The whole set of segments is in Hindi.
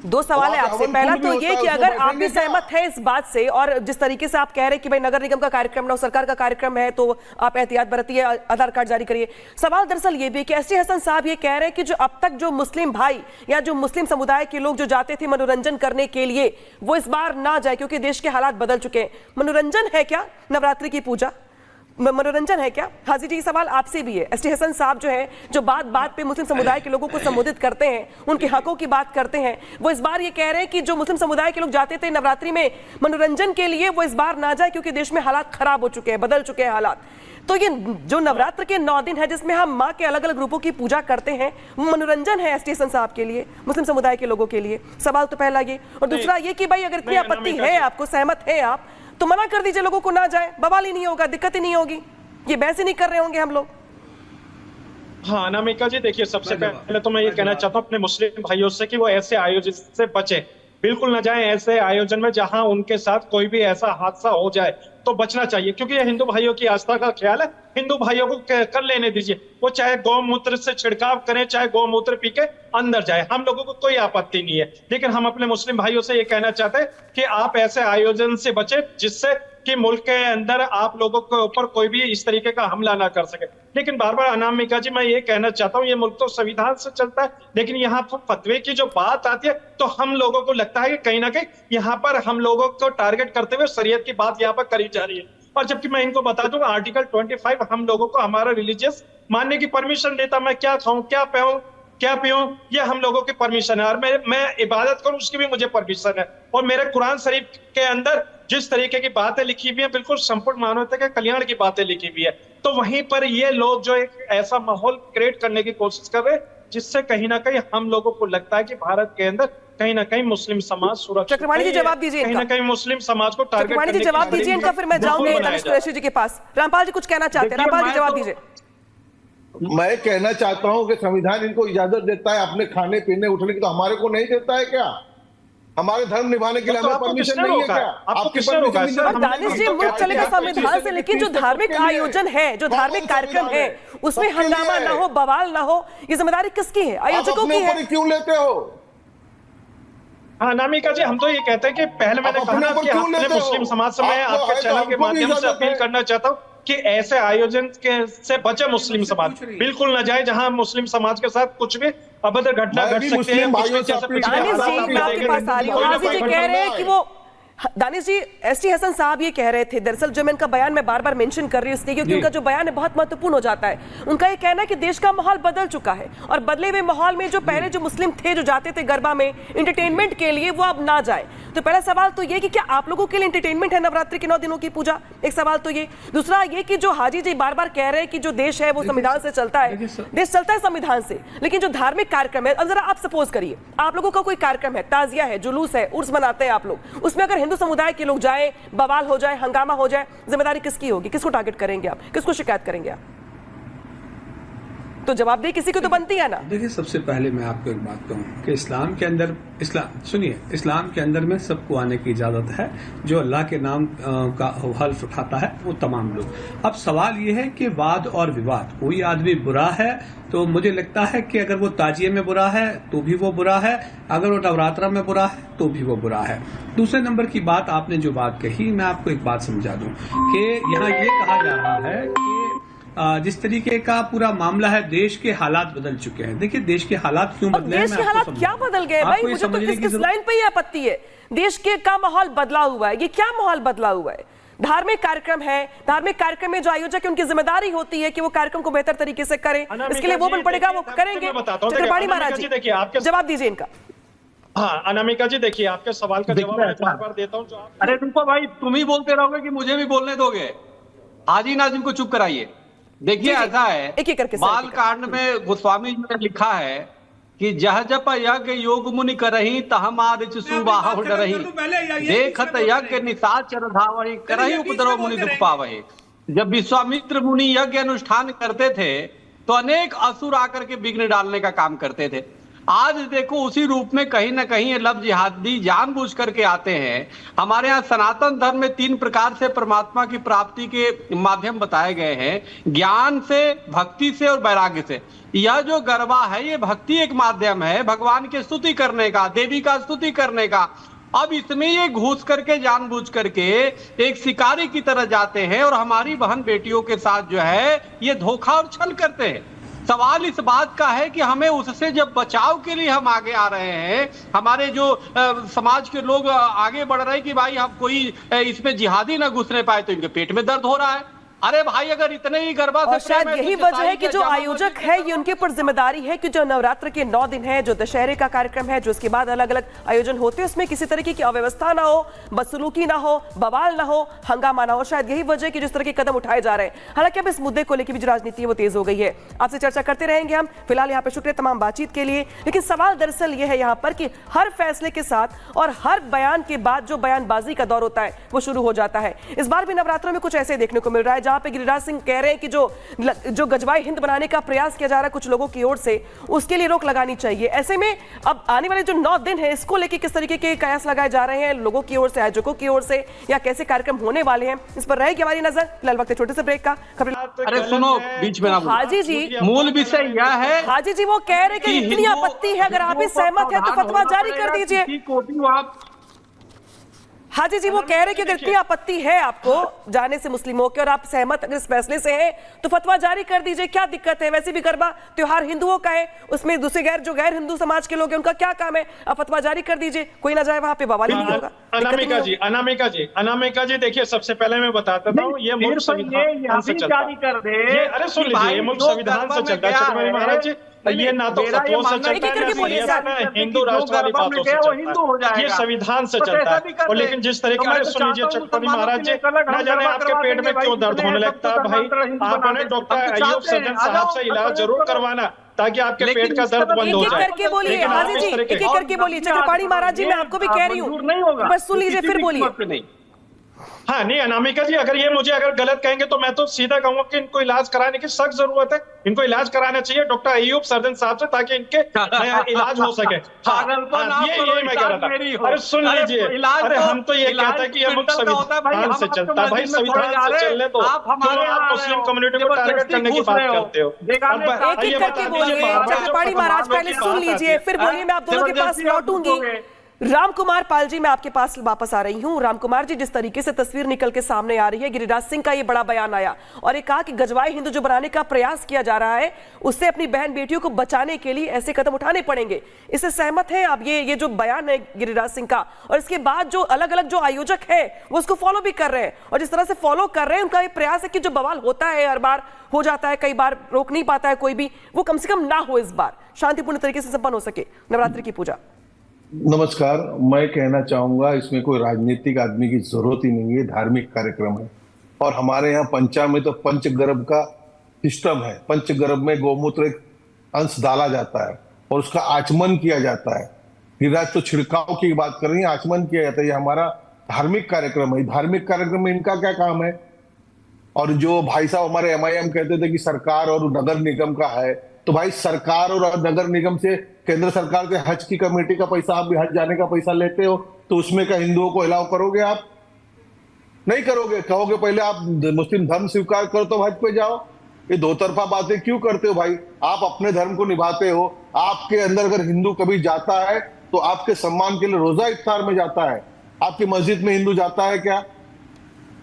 दो सवाल है आपसे। पहला तो ये कि अगर आप भी सहमत हैं इस बात से, और जिस तरीके से आप कह रहे हैं कि भाई नगर निगम का कार्यक्रम ना हो, सरकार का कार्यक्रम है, तो आप एहतियात बरतिए, आधार कार्ड जारी करिए। सवाल दरअसल ये भी कि एसटी हसन साहब ये कह रहे हैं कि जो अब तक जो मुस्लिम भाई या जो मुस्लिम समुदाय के लोग जो जाते थे मनोरंजन करने के लिए, वो इस बार ना जाए क्योंकि देश के हालात बदल चुके हैं। मनोरंजन है क्या नवरात्रि की पूजा? मनोरंजन है क्या? हाजी जी, सवाल आपसे भी है। एसटी हसन साहब जो है, जो बात बात पे मुस्लिम समुदाय के लोगों को संबोधित करते हैं, उनके हकों की बात करते हैं, वो इस बार ये कह रहे हैं कि जो मुस्लिम समुदाय के लोग जाते थे नवरात्रि में मनोरंजन के लिए, वो इस बार ना जाए क्योंकि देश में हालात खराब हो चुके हैं, बदल चुके हैं हालात। तो ये जो नवरात्र के 9 दिन है जिसमें हम माँ के अलग अलग रूपों की पूजा करते हैं, वो मनोरंजन है एसटी हसन साहब के लिए, मुस्लिम समुदाय के लोगों के लिए? सवाल तो पहला ये। और दूसरा ये कि भाई अगर इतनी आपत्ति है, आपको सहमत है आप, तो मना कर दीजिए लोगों को, ना जाए, बवाल ही नहीं होगा, दिक्कत ही नहीं होगी, ये बहस ही नहीं कर रहे होंगे हम लोग। हाँ अनामिका जी, देखिए सबसे पहले तो मैं ये कहना चाहता हूँ अपने मुस्लिम भाइयों से कि वो ऐसे आयोजन से बचे, बिल्कुल ना जाएं ऐसे आयोजन में जहां उनके साथ कोई भी ऐसा हादसा हो जाए, तो बचना चाहिए, क्योंकि ये हिंदू भाइयों की आस्था का ख्याल है। हिंदू भाइयों को कर लेने दीजिए, वो चाहे गौमूत्र से छिड़काव करें, चाहे गौमूत्र पी के अंदर जाए, हम लोगों को कोई आपत्ति नहीं है। लेकिन हम अपने मुस्लिम भाइयों से ये कहना चाहते हैं कि आप ऐसे आयोजन से बचे जिससे कि मुल्क के अंदर आप लोगों के ऊपर कोई भी इस तरीके का हमला ना कर सके। लेकिन बार बार अनामिका जी मैं ये कहना चाहता हूँ, ये मुल्क तो संविधान से चलता है, लेकिन यहाँ पर फतवे की जो बात आती है तो हम लोगों को लगता है कि कहीं ना कहीं यहाँ पर हम लोगों को टारगेट करते हुए शरीयत की बात यहाँ पर करी जा रही है। और जबकि मैं इनको बता दूं, आर्टिकल 25 हम लोगों को हमारा रिलीजियस मानने की परमिशन देता, मैं क्या खाऊं, क्या पीऊं, क्या पीऊं, ये हम लोगों की परमिशन है, और मैं इबादत करूं उसकी भी मुझे परमिशन है। और मेरे कुरान शरीफ के अंदर जिस तरीके की बातें लिखी हुई है, बिल्कुल संपूर्ण मानवता के कल्याण की बातें लिखी हुई है। तो वहीं पर ये लोग जो एक ऐसा माहौल क्रिएट करने की कोशिश कर रहे हैं जिससे कहीं ना कहीं हम लोगों को लगता है कि भारत के अंदर कहीं ना कहीं मुस्लिम समाज सुरक्षित, चक्रवाणी जी जवाब दीजिए, कहीं ना कहीं मुस्लिम समाज को टारगेट चक्रवाणी जी जवाब दीजिए इनका, फिर मैं जाऊंगी तनिष्क कुरैशी जी के पास। रामपाल जी कुछ कहना चाहते हैं, रामपाल जी जवाब दीजिए। मैं कहना चाहता हूं कि संविधान इनको इजाजत देता है अपने खाने पीने उठने की, तो हमारे को नहीं देता है क्या? हमारे धर्म निभाने के लिए हमें परमिशन नहीं है क्या? आपकी परमिशन? दानिश जी, मुल्क चलेगा संविधान से, लेकिन जो धार्मिक आयोजन है, जो धार्मिक कार्यक्रम है, उसमें हंगामा ना हो, बवाल ना हो, ये जिम्मेदारी किसकी है? आयोजकों की है। क्यों लेते हो? हाँ अनामिका जी, हम तो ये कहते हैं कि पहले मैंने कहा ना कि अपने मुस्लिम समाज से मैं आपके चैनल के माध्यम से अपील करना चाहता हूँ कि ऐसे आयोजन के से बचे मुस्लिम समाज, बिल्कुल न जाए जहां मुस्लिम समाज के साथ कुछ भी अभद्र घटना घट सकती है। दानिश जी कह रहे हैं कि वो, दानिश जी एसटी हसन साहब ये कह रहे थे, दरअसल जो मैं इनका बयान में बार बार मेंशन कर रही हूँ इसलिए क्योंकि उनका जो बयान है बहुत महत्वपूर्ण हो जाता है। उनका ये कहना है कि देश का माहौल बदल चुका है और बदले हुए माहौल में जो पहले जो मुस्लिम थे जो जाते थे गरबा में एंटरटेनमेंट के लिए, वो अब ना जाए। तो पहला सवाल तो ये कि क्या आप लोगों के लिए एंटरटेनमेंट है नवरात्रि के 9 दिनों की पूजा? एक सवाल तो ये। दूसरा ये कि जो हाजी जी बार बार कह रहे हैं कि जो देश है वो संविधान से चलता है, देश चलता है संविधान से, लेकिन जो धार्मिक कार्यक्रम है, अब जरा आप सपोज करिए आप लोगों का कोई कार्यक्रम है, ताजिया है, जुलूस है, उर्स मनाते हैं आप लोग, उसमें अगर हिंदू समुदाय के लोग जाए, बवाल हो जाए, हंगामा हो जाए, जिम्मेदारी किसकी होगी? किसको टारगेट करेंगे आप? किसको शिकायत करेंगे आप? तो जवाबदेही किसी को तो बनती है ना। देखिए, सबसे पहले मैं आपको एक बात कहूँ कि इस्लाम के अंदर, इस्लाम के अंदर में सबको आने की इजाजत है। जो अल्लाह के नाम का हल्फ उठाता है वो तमाम लोग। अब सवाल ये है कि वाद और विवाद, कोई आदमी बुरा है तो मुझे लगता है कि अगर वो ताजिए में बुरा है तो भी वो बुरा है, अगर वो नवरात्रा में बुरा है तो भी वो बुरा है। दूसरे नंबर की बात, आपने जो बात कही, मैं आपको एक बात समझा दूं कि यहाँ ये कहा जा रहा है कि जिस तरीके का पूरा मामला है, देश के हालात बदल चुके हैं। देखिए, देश के हालात क्यों बदले हैं? देश के हालात क्या बदल गए भाई? मुझे तो इस लाइन पे ही आपत्ति है। देश के का माहौल बदला हुआ है, ये क्या माहौल बदला हुआ है? धार्मिक कार्यक्रम है, धार्मिक कार्यक्रम में जो आयोजक है उनकी जिम्मेदारी होती है कि वो कार्यक्रम को बेहतर तरीके से करें, इसके लिए वो बन पड़ेगा, वो करेंगे। चक्रपाणी महाराज जी जवाब दीजिए इनका। हाँ अनामिका जी, देखिए आपके सवाल का जवाब मैं बार बार देता हूँ। अरे रुको भाई, तुम ही बोलते रहोगे कि मुझे भी बोलने दोगे? हाजी नाजिम को चुप कराइए। देखिए, ऐसा है, बाल कांड में गोस्वामी जी ने लिखा है कि जह जप यज्ञ योग मुनि करही तहम आदिच सुबाह डरही, देखत यज्ञ निशाचर धावही करही उपद्रव मुनि दुख पावही। जब विश्वामित्र मुनि यज्ञ अनुष्ठान करते थे तो अनेक असुर आकर के विघ्न डालने का काम करते थे। आज देखो उसी रूप में कहीं ना कहीं ये लफ्ज जिहादी जानबूझ करके आते हैं। हमारे यहाँ सनातन धर्म में 3 प्रकार से परमात्मा की प्राप्ति के माध्यम बताए गए हैं, ज्ञान से, भक्ति से और वैराग्य से। यह जो गरबा है ये भक्ति एक माध्यम है भगवान की स्तुति करने का, देवी का स्तुति करने का। अब इसमें ये घुस करके जानबूझ करके एक शिकारी की तरह जाते हैं और हमारी बहन बेटियों के साथ जो है ये धोखा और छल करते हैं। सवाल इस बात का है कि हमें उससे जब बचाव के लिए हम आगे आ रहे हैं, हमारे जो समाज के लोग आगे बढ़ रहे हैं कि भाई हम कोई इसमें जिहादी ना घुसने पाए, तो इनके पेट में दर्द हो रहा है। अरे भाई अगर इतने ही गरबा से, और शायद यही वजह है कि जो आयोजक है ये उनके ऊपर जिम्मेदारी है कि जो नवरात्र के 9 दिन है, जो दशहरे का कार्यक्रम है, जो इसके बाद अलग अलग आयोजन होते हैं, उसमें किसी तरीके की अव्यवस्था ना हो, बदसलूकी ना हो, बवाल ना हो, हंगामा ना हो। शायद यही वजह है कि जिस तरह के कदम उठाए जा रहे हैं। हालांकि अब इस मुद्दे को लेकर भी जो राजनीति है वो तेज हो गई है। आपसे चर्चा करते रहेंगे हम। फिलहाल यहाँ पे शुक्रिया तमाम बातचीत के लिए। लेकिन सवाल दरअसल ये है यहाँ पर कि हर फैसले के साथ और हर बयान के बाद जो बयानबाजी का दौर होता है वो शुरू हो जाता है। इस बार भी नवरात्रों में कुछ ऐसे देखने को मिल रहा है जहां पे गिरिराज सिंह कह रहे हैं कि जो गजवाए हिंद बनाने का प्रयास किया जा रहा है कुछ लोगों की ओर से, उसके लिए रोक लगानी चाहिए। ऐसे में अब आने वाले जो 9 दिन है इसको लेके किस तरीके के कयास लगाए जा रहे हैं लोगों की ओर से, आयोजकों की ओर से, या कैसे कार्यक्रम होने वाले हैं, इस पर रहेगी हमारी नजर। फिलहाल वक्त छोटे से ब्रेक का। अरे सुनो, बीच में ना बोलो। हाजी जी, मूल विषय यह है, हाजी जी वो कह रहे कि इतनी आपत्ति है, अगर आप भी सहमत है तो फतवा जारी कर दीजिए। हाजी जी वो कह रहे कि अगर इतनी आपत्ति है आपको जाने से मुस्लिमों के और आप सहमत अगर इस फैसले से हैं तो फतवा जारी कर दीजिए, क्या दिक्कत है? वैसे भी गरबा त्योहार हिंदुओं का है, उसमें दूसरे गैर हिंदू समाज के लोग हैं उनका क्या काम है? आप फतवा जारी कर दीजिए, कोई ना जाए वहां पे, बवाल नहीं होगा। अनामिका जी देखिए, सबसे पहले मैं बताता हूँ ये मुल्क संविधान से चलता है। अरे सुन लीजिए, ये मुल्क संविधान से चलता है महाराज जी। ये ना तो फतवों से चलता है, हिंदू राष्ट्र वाली बातों से चलता है, ये संविधान से चलता है। और लेकिन जिस तरीके से सुन लीजिए छत्रपति महाराज जी, न जाने आपके पेट में क्यों दर्द होने लगता है भाई, आपने डॉक्टर अय्यूब सर्जन साहब से इलाज जरूर करवाना ताकि आपके पेट का दर्द बंद हो जाए। करके बोलिए हाजी जी, एक करके बोलिए। चक्रपाणी महाराज जी, मैं आपको भी कह रही हूँ, बस सुन लीजिए फिर बोलिए। हाँ नहीं अनामिका जी, अगर गलत कहेंगे तो मैं तो सीधा कहूंगा कि इनको इलाज कराने की सख्त जरूरत है। इनको इलाज कराना चाहिए डॉक्टर अय्यूब सर्जन साहब से, ताकि इनके इलाज हो सके। ये मैं कह रहा था। अरे सुन लीजिए, अरे हम तो ये कहते हैं कि ये मुल्क संविधान से चलता है भाई, संविधान से चलने दो। क्यों आप मुस्लिम कम्युनिटी को टारगेट करने की बात करते हो? चक्रपाणी महाराज पहले सुन लीजिए फिर बोलिए, मैं आप दोनों के पास लौटूंगी। राम कुमार पाल जी, मैं आपके पास वापस आ रही हूं। राम कुमार जी, जिस तरीके से तस्वीर निकल के सामने आ रही है, गिरिराज सिंह का ये बड़ा बयान आया और ये कहा कि गजवाए हिंदू जो बनाने का प्रयास किया जा रहा है उससे अपनी बहन बेटियों को बचाने के लिए ऐसे कदम उठाने पड़ेंगे। इससे सहमत हैं आप? ये जो बयान है गिरिराज सिंह का, और इसके बाद जो अलग अलग जो आयोजक है वो उसको फॉलो भी कर रहे हैं, और जिस तरह से फॉलो कर रहे हैं उनका ये प्रयास है कि जो बवाल होता है हर बार हो जाता है, कई बार रोक नहीं पाता है कोई भी, वो कम से कम ना हो, इस बार शांतिपूर्ण तरीके से संपन्न हो सके नवरात्रि की पूजा। नमस्कार, मैं कहना चाहूंगा इसमें कोई राजनीतिक आदमी की जरूरत ही नहीं है, धार्मिक कार्यक्रम है। और हमारे यहाँ पंचांग में तो पंचगर्भ का सिस्टम है। पंचगर्भ में गौमूत्र एक अंश डाला जाता है और उसका आचमन किया जाता है। गिरिराज तो छिड़काव की बात कर रही है, आचमन किया जाता है। ये हमारा धार्मिक कार्यक्रम है। धार्मिक कार्यक्रम में इनका क्या काम है? और जो भाई साहब हमारे MIM कहते थे कि सरकार और नगर निगम का है, तो भाई सरकार और नगर निगम से, केंद्र सरकार से हज की कमेटी का पैसा, आप भी हज जाने का पैसा लेते हो, तो उसमें क्या हिंदुओं को अलाउ करोगे? आप नहीं करोगे। कहोगे पहले आप मुस्लिम धर्म स्वीकार करो तो हज पे जाओ। ये दो तरफा बातें क्यों करते हो भाई? आप अपने धर्म को निभाते हो। आपके अंदर अगर हिंदू कभी जाता है तो आपके सम्मान के लिए रोजा इफ्तार में जाता है। आपकी मस्जिद में हिंदू जाता है क्या?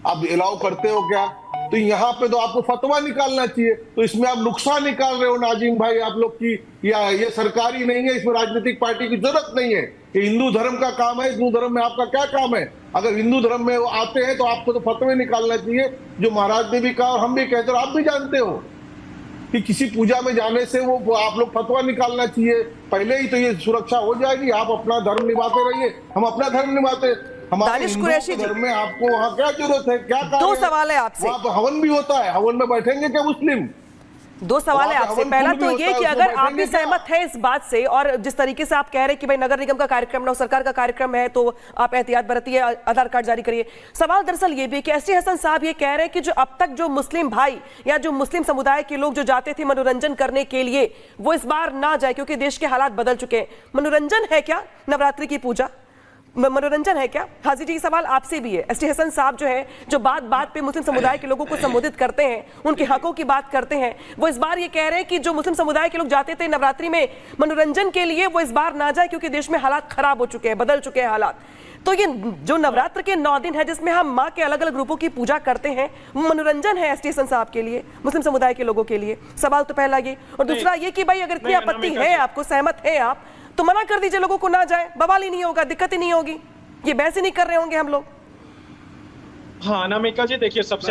आप अलाउ करते हो क्या? तो यहाँ पे तो आपको फतवा निकालना चाहिए। तो इसमें आप नुकसान निकाल रहे हो नाजिम भाई आप लोग की। या ये सरकारी नहीं है, इसमें राजनीतिक पार्टी की जरूरत नहीं है। कि हिंदू धर्म का काम है, हिंदू धर्म में आपका क्या काम है? अगर हिंदू धर्म में वो आते हैं तो आपको तो फतवे निकालना चाहिए, जो महाराज ने भी कहा और हम भी कहते हो, आप भी जानते हो कि किसी पूजा में जाने से वो आप लोग फतवा निकालना चाहिए पहले ही, तो ये सुरक्षा हो जाएगी। आप अपना धर्म निभाते रहिए, हम अपना धर्म निभाते। हमारे धर्म में आपको वहाँ क्या जरूरत है? क्या काम? 2 सवाल है आपसे। वहाँ पर हवन भी होता है, हवन में बैठेंगे क्या मुस्लिम? दो सवाल है आपसे। पहला तो ये कि अगर आप भी सहमत हैं इस बात से, और जिस तरीके से आप कह रहे हैं कि भाई नगर निगम का कार्यक्रम ना सरकार का कार्यक्रम है, तो आप एहतियात बरतिए, आधार कार्ड जारी करिए। सवाल दरअसल ये भी कि एसटी हसन साहब ये कह रहे हैं कि जो अब तक जो मुस्लिम भाई या जो मुस्लिम समुदाय के लोग जो जाते थे मनोरंजन करने के लिए, वो इस बार ना जाए क्योंकि देश के हालात बदल चुके हैं। मनोरंजन है क्या नवरात्रि की पूजा? मनोरंजन है क्या? हाजी जी, सवाल आपसे भी है। एसटी हसन साहब जो है, जो बात बात पे मुस्लिम समुदाय के लोगों को संबोधित करते हैं, उनके हकों की बात करते हैं, वो इस बार ये कह रहे हैं कि जो मुस्लिम समुदाय के लोग जाते थे नवरात्रि में मनोरंजन के लिए, वो इस बार ना जाए क्योंकि देश में हालात खराब हो चुके हैं, बदल चुके हैं हालात। तो ये जो नवरात्र के 9 दिन है जिसमें हम माँ के अलग अलग रूपों की पूजा करते हैं, वो मनोरंजन है एसटी हसन साहब के लिए, मुस्लिम समुदाय के लोगों के लिए? सवाल तो पहला ये। और दूसरा ये कि भाई अगर इतनी आपत्ति है, आपको सहमत है आप, तो मना कर दीजिए लोगों को, ना जाए, बवाल ही नहीं होगा, दिक्कत ही नहीं होगी, ये बहस ही नहीं कर रहे होंगे हम लोग। हाँ अनामिका जी, देखिए सबसे